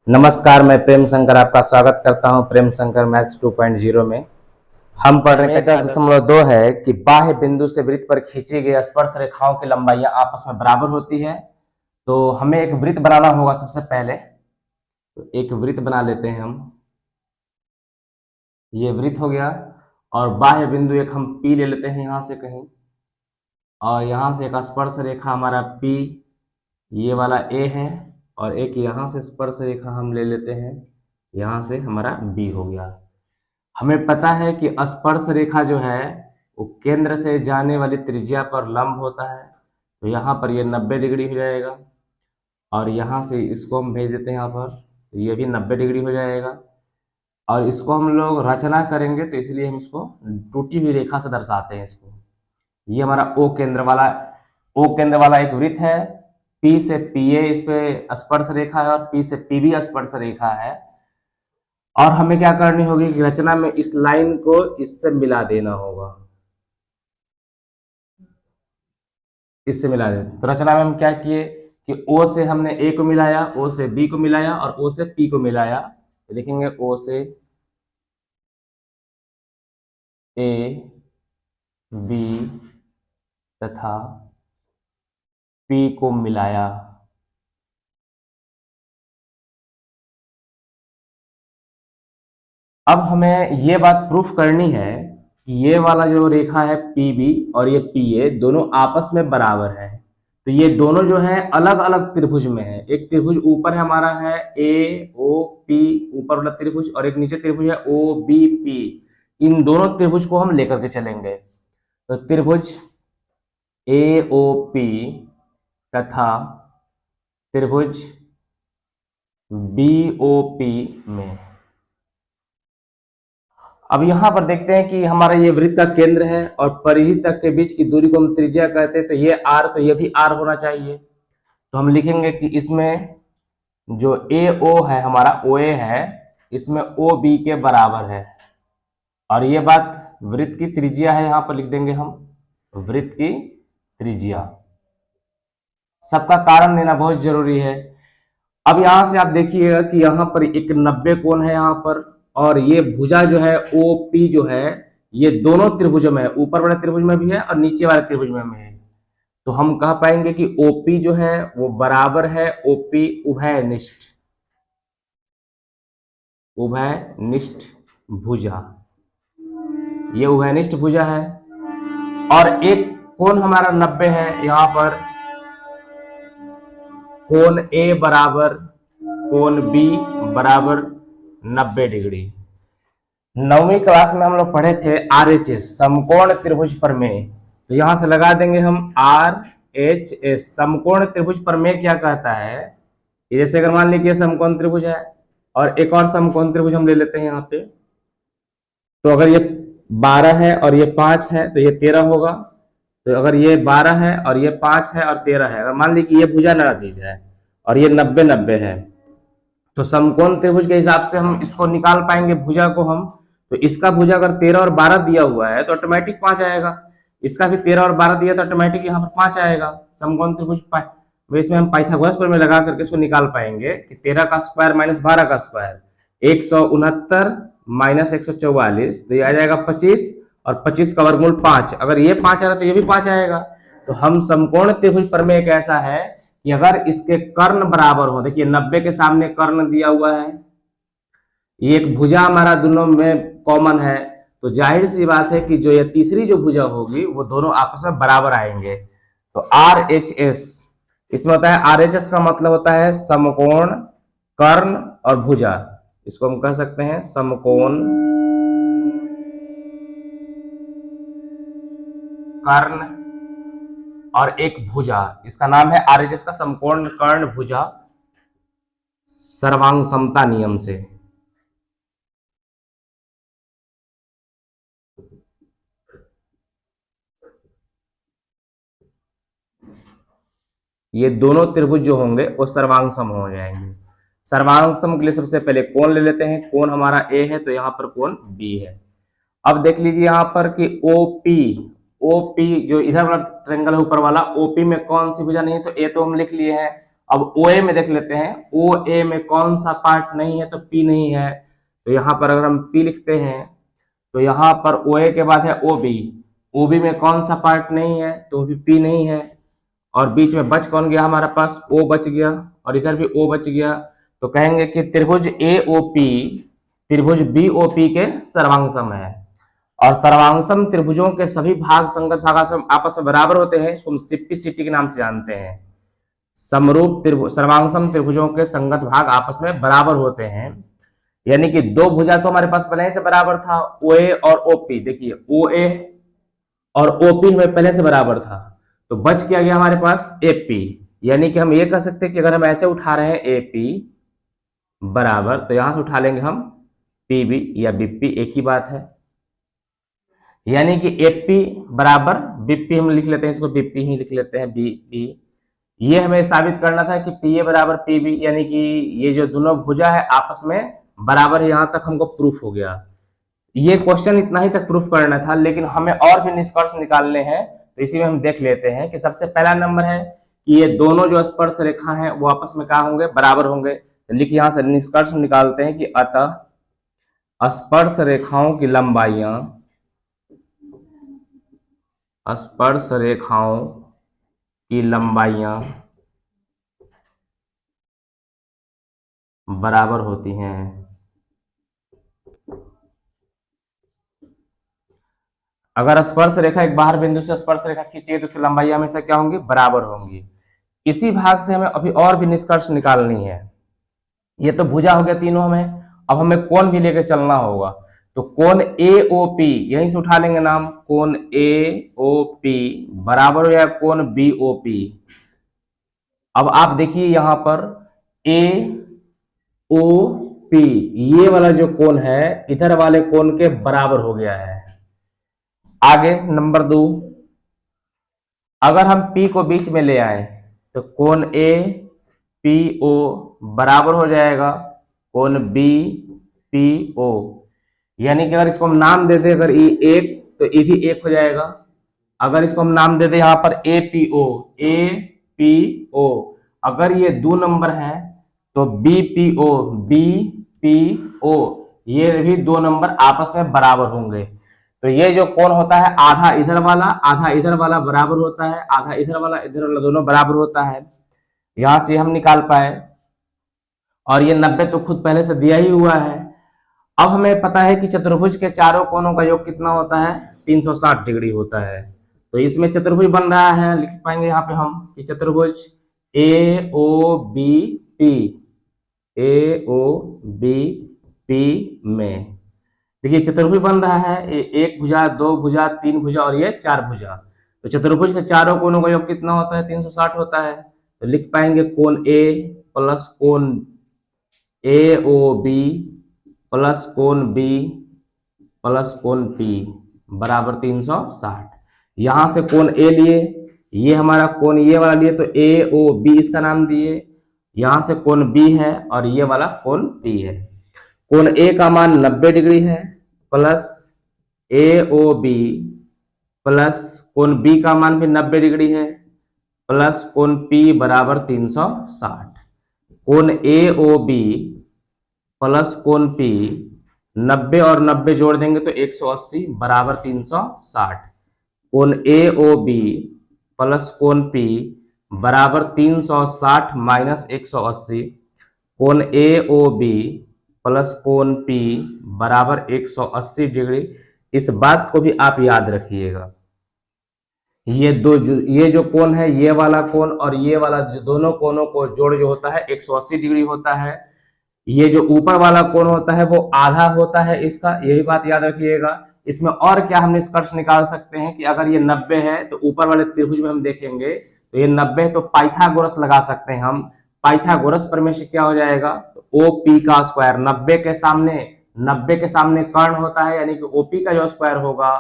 नमस्कार, मैं प्रेम शंकर आपका स्वागत करता हूं प्रेम शंकर मैथ्स 2.0 में। हम पढ़ रहे हैं 10.2 है कि बाह्य बिंदु से वृत्त पर खींची गई स्पर्श रेखाओं की लंबाइयां आपस में बराबर होती है। तो हमें एक वृत्त बनाना होगा। सबसे पहले तो एक वृत्त बना लेते हैं हम। ये वृत्त हो गया और बाह्य बिंदु एक हम P ले लेते हैं यहाँ से कहीं, और यहाँ से एक स्पर्श रेखा हमारा P ये वाला A है, और एक यहाँ से स्पर्श रेखा हम ले लेते हैं, यहाँ से हमारा B हो गया। हमें पता है कि स्पर्श रेखा जो है वो केंद्र से जाने वाली त्रिज्या पर लंब होता है, तो यहाँ पर ये 90 डिग्री हो जाएगा, और यहाँ से इसको हम भेज देते हैं यहाँ पर, तो ये भी 90 डिग्री हो जाएगा। और इसको हम लोग रचना करेंगे तो इसलिए हम इसको टूटी हुई रेखा से दर्शाते हैं इसको। ये हमारा ओ केंद्र वाला एक वृत्त है। P से PA इस पे स्पर्श रेखा है और P से PB स्पर्श रेखा है। और हमें क्या करनी होगी कि रचना में इस लाइन को इससे मिला देना होगा, इससे मिला देना। तो रचना में हम क्या किए कि O से हमने A को मिलाया, O से B को मिलाया और O से P को मिलाया। तो देखेंगे O से A, B तथा P को मिलाया। अब हमें ये बात प्रूफ करनी है कि ये वाला जो रेखा है PB और ये PA दोनों आपस में बराबर है। तो ये दोनों जो है अलग अलग त्रिभुज में है। एक त्रिभुज ऊपर है हमारा है AOP ऊपर वाला त्रिभुज, और एक नीचे त्रिभुज है OBP। इन दोनों त्रिभुज को हम लेकर के चलेंगे। तो त्रिभुज AOP तथा त्रिभुज BOP में, अब यहां पर देखते हैं कि हमारा ये वृत्त का केंद्र है और परिधि तक के बीच की दूरी को हम त्रिज्या कहते हैं। तो ये R, तो ये भी R होना चाहिए। तो हम लिखेंगे कि इसमें जो AO है हमारा OA है, इसमें OB के बराबर है। और ये बात वृत्त की त्रिज्या है, यहां पर लिख देंगे हम वृत्त की त्रिज्या। सबका कारण देना बहुत जरूरी है। अब यहां से आप देखिएगा कि यहां पर एक 90 कोण है यहाँ पर, और ये भुजा जो है OP जो है ये दोनों त्रिभुजों में है, ऊपर वाले त्रिभुज में भी है और नीचे वाले त्रिभुज में भी है। तो हम कह पाएंगे कि OP जो है वो बराबर है OP उभयनिष्ठ भुजा। ये उभयनिष्ठ भुजा है। और एक कोण हमारा 90 है, यहां पर कोण A बराबर कोण B बराबर 90 डिग्री। 9वीं क्लास में हम लोग पढ़े थे RHS समकोण त्रिभुज प्रमेय। तो यहां से लगा देंगे हम RHS समकोण त्रिभुज प्रमेय क्या कहता है। जैसे अगर मान लीजिए समकोण त्रिभुज है और एक और समकोण त्रिभुज हम ले लेते हैं यहाँ पे, तो अगर ये 12 है और ये 5 है तो ये 13 होगा। तो अगर ये 12 है और ये 5 है और 13 है, अगर मान लीजिए ये भुजा नादीज है और ये 90-90 है, तो समकोण त्रिभुज के हिसाब से हम इसको निकाल पाएंगे भुजा को हम। तो इसका भुजा अगर 13 और 12 दिया हुआ है तो ऑटोमेटिक 5 आएगा। इसका भी 13 और 12 दिया तो ऑटोमेटिक यहाँ पर 5 आएगा। समकोण त्रिभुज इसमें हम पाइथागोरस प्रमेय लगा करके इसको निकाल पाएंगे कि 13 का स्क्वायर माइनस 12 का स्क्वायर 169 माइनस 144, तो ये आ जाएगा 25, और 25 का वर्गमूल 5। अगर ये 5 आ रहा तो ये भी 5 आएगा। तो हम समकोण त्रिभुज प्रमेय एक ऐसा है कि अगर इसके कर्ण बराबर हो, देखिए 90 के सामने कर्ण दिया हुआ है, ये एक भुजा हमारा दोनों में कॉमन है, तो जाहिर सी बात है कि जो ये तीसरी जो भुजा होगी वो दोनों आपस में बराबर आएंगे। तो RHS इसमें होता है, RHS का मतलब होता है समकोण कर्ण और भुजा। इसको हम कह सकते हैं समकोण कर्ण और एक भुजा। इसका नाम है RHS का समकोण कर्ण भुजा सर्वांग समता नियम से। ये दोनों त्रिभुज जो होंगे वो सर्वांग सम हो जाएंगे। सर्वांग सम के लिए सबसे पहले कोण ले लेते हैं। कोण हमारा A है तो यहाँ पर कोण B है। अब देख लीजिए यहाँ पर कि OP जो इधर वाला ट्रायंगल है ऊपर वाला, OP में कौन सी भुजा नहीं है, तो A तो हम लिख लिए हैं अब ओ ए में देख लेते हैं, ओ ए में कौन सा पार्ट नहीं है, तो पी नहीं है। तो यहाँ पर अगर हम पी लिखते हैं तो यहाँ पर ओ ए के बाद है ओ बी, ओ बी में कौन सा पार्ट नहीं है, तो भी पी नहीं है। और बीच में बच कौन गया हमारे पास, ओ बच गया, और इधर भी ओ बच गया। तो कहेंगे कि त्रिभुज ए ओ पी त्रिभुज बी ओ पी के सर्वांगसम है। और सर्वांगसम त्रिभुजों के सभी भाग संगत भागासम आपस में बराबर होते हैं, इसको हम सिप्पी के नाम से जानते हैं। समरूप सर्वांगसम त्रिभुजों के संगत भाग आपस में बराबर होते हैं, यानी कि दो भुजा तो हमारे पास पहले से बराबर था, ओ ए और ओ पी। देखिए ओ ए और ओ पी हमें पहले से बराबर था, तो बच क्या गया हमारे पास ए पी। यानी कि हम ये कह सकते हैं कि अगर हम ऐसे उठा रहे हैं ए पी बराबर, तो यहां से उठा लेंगे हम पी बी या बीपी, एक ही बात है। यानी कि एपी बराबर बीपी हम लिख लेते हैं, इसको बीपी ही लिख लेते हैं, बी बी। ये हमें साबित करना था कि पी ए बराबर पी बी, यानी कि ये जो दोनों भुजा है आपस में बराबर है। यहां तक हमको प्रूफ हो गया। ये क्वेश्चन इतना ही तक प्रूफ करना था, लेकिन हमें और भी निष्कर्ष निकालने हैं, तो इसी में हम देख लेते हैं कि सबसे पहला नंबर है कि ये दोनों जो स्पर्श रेखा हैं वो आपस में क्या होंगे, बराबर होंगे। तो लिखिए यहां से निष्कर्ष निकालते हैं कि अतः स्पर्श रेखाओं की लंबाइयां स्पर्श रेखाओं की लंबाइयां बराबर होती हैं। अगर स्पर्श रेखा एक बाहर बिंदु से स्पर्श रेखा खींचे तो उसकी लंबाई हमेशा क्या होंगी, बराबर होंगी। इसी भाग से हमें अभी और भी निष्कर्ष निकालनी है। ये तो भुजा हो गया तीनों में, अब हमें कोण भी लेकर चलना होगा। तो कोण ए ओ पी यहीं से उठा लेंगे नाम, कोण ए ओ पी बराबर हो जाएगा कोण बी ओ पी। अब आप देखिए यहां पर ए ओ पी ये वाला जो कोण है इधर वाले कोण के बराबर हो गया है। आगे नंबर 2, अगर हम P को बीच में ले आए तो कोण ए पी ओ बराबर हो जाएगा कोण बी पी ओ। यानी कि अगर इसको हम नाम दे दें, अगर ई एक तो ई भी एक हो जाएगा। अगर इसको हम नाम दे दें यहाँ पर ए पी ओ, अगर ये 2 नंबर है तो बी पी ओ ये भी 2 नंबर आपस में बराबर होंगे। तो ये जो कोण होता है आधा इधर वाला बराबर होता है, आधा इधर वाला दोनों बराबर होता है। यहां से हम निकाल पाए, और ये 90 तो खुद पहले से दिया ही हुआ है। अब हमें पता है कि चतुर्भुज के चारों कोणों का योग कितना होता है, 360 डिग्री होता है। तो इसमें चतुर्भुज बन रहा है, लिख पाएंगे यहाँ पे हम कि चतुर्भुज ए ओ बी पी में देखिए चतुर्भुज बन रहा है, एक भुजा, 2 भुजा, 3 भुजा और ये 4 भुजा। तो चतुर्भुज के चारों कोणों का योग कितना होता है, 360 होता है। तो लिख पाएंगे कोण ए प्लस कोण ए ओ बी प्लस कोण बी प्लस कोण पी बराबर 360। यहां से कोण ए लिए, ये हमारा कोण ये वाला लिए, तो ए ओ बी इसका नाम दिए। यहां से कोण बी है और ये वाला कोण पी है। कोण ए का मान 90 डिग्री है प्लस ए ओ बी प्लस कोण बी का मान भी 90 डिग्री है प्लस कोण पी बराबर 360। कोण ए ओ बी प्लस कोण पी 90 और 90 जोड़ देंगे तो 180 बराबर 360। कोण ए ओ बी प्लस कोण पी बराबर 360 माइनस 180। कोण ए ओ बी प्लस कोण पी बराबर 180 डिग्री। इस बात को भी आप याद रखिएगा, ये जो कोण है, ये वाला कोण और ये वाला, जो दोनों कोणों को जोड़ जो होता है 180 डिग्री होता है। ये जो ऊपर वाला कोण होता है वो आधा होता है इसका, यही बात याद रखिएगा। इसमें और क्या हम निष्कर्ष निकाल सकते हैं कि अगर ये 90 है तो ऊपर वाले त्रिभुज में हम देखेंगे तो ये 90 है, तो पाइथागोरस लगा सकते हैं हम। पाइथागोरस प्रमेय से क्या हो जाएगा, ओ पी का स्क्वायर 90 के सामने कर्ण होता है, यानी कि ओपी का जो स्क्वायर होगा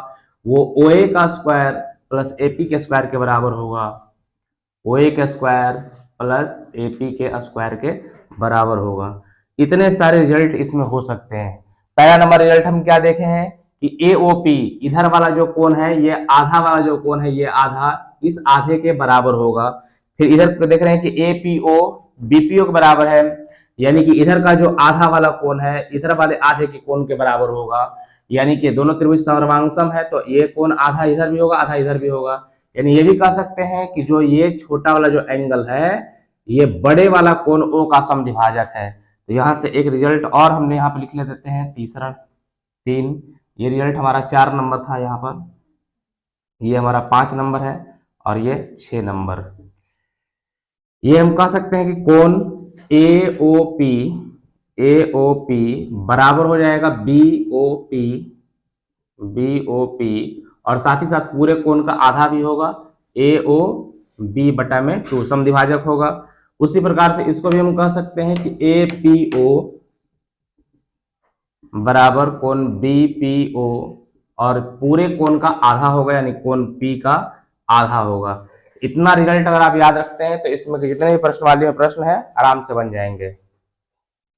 वो ओए का स्क्वायर प्लस एपी के स्क्वायर के बराबर होगा। ओए के स्क्वायर प्लस एपी के स्क्वायर के बराबर होगा। इतने सारे रिजल्ट इसमें हो सकते हैं। पहला नंबर रिजल्ट हम क्या देखे हैं कि एओपी इधर वाला जो कोण है, ये आधा वाला जो कोण है, ये आधा इस आधे के बराबर होगा। फिर इधर देख रहे हैं कि एपीओ बीपीओ के बराबर है, यानी कि इधर का जो आधा वाला कोण है इधर वाले आधे के कोण के बराबर होगा, यानी कि दोनों त्रिभुज सर्वांगसम है तो ये कोण आधा इधर भी होगा आधा इधर भी होगा। यानी ये भी कह सकते हैं कि जो ये छोटा वाला जो एंगल है ये बड़े वाला कोण ओ का समद्विभाजक है। तो यहाँ से एक रिजल्ट और हमने यहाँ पे लिख ले देते हैं, तीसरा 3, ये रिजल्ट हमारा 4 नंबर था, यहाँ पर ये हमारा 5 नंबर है और ये 6 नंबर। ये हम कह सकते हैं कि कोण AOP बराबर हो जाएगा BOP और साथ ही साथ पूरे कोण का आधा भी होगा AOB बटा में 2 समद्विभाजक होगा। उसी प्रकार से इसको भी हम कह सकते हैं कि APO बराबर कोण BPO और पूरे कोण का आधा होगा, यानी कोण P का आधा होगा। इतना रिजल्ट अगर आप याद रखते हैं तो इसमें जितने भी प्रश्नवाली में प्रश्न है आराम से बन जाएंगे।